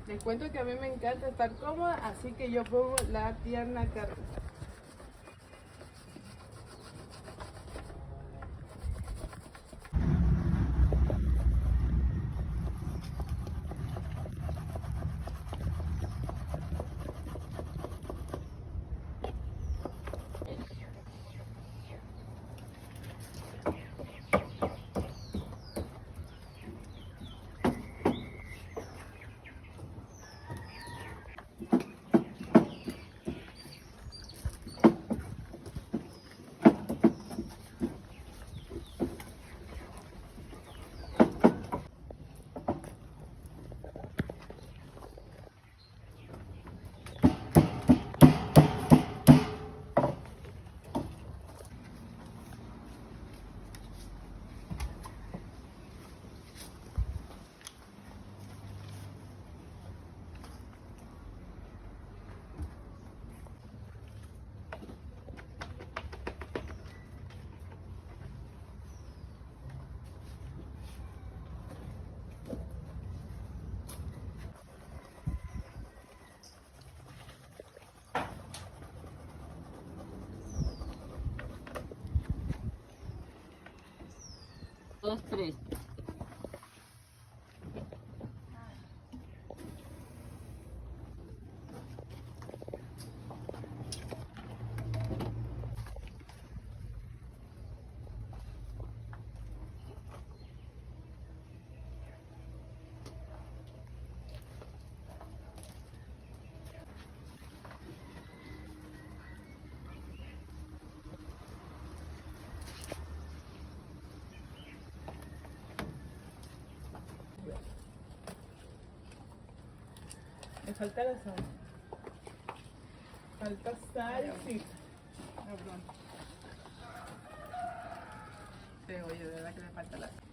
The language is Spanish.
Les cuento que a mí me encanta estar cómoda, así que yo pongo la tierna carne. Dos, tres. Me falta la sal. Falta sal, sí. Perdón. Sí, oye, de verdad que me falta la sal.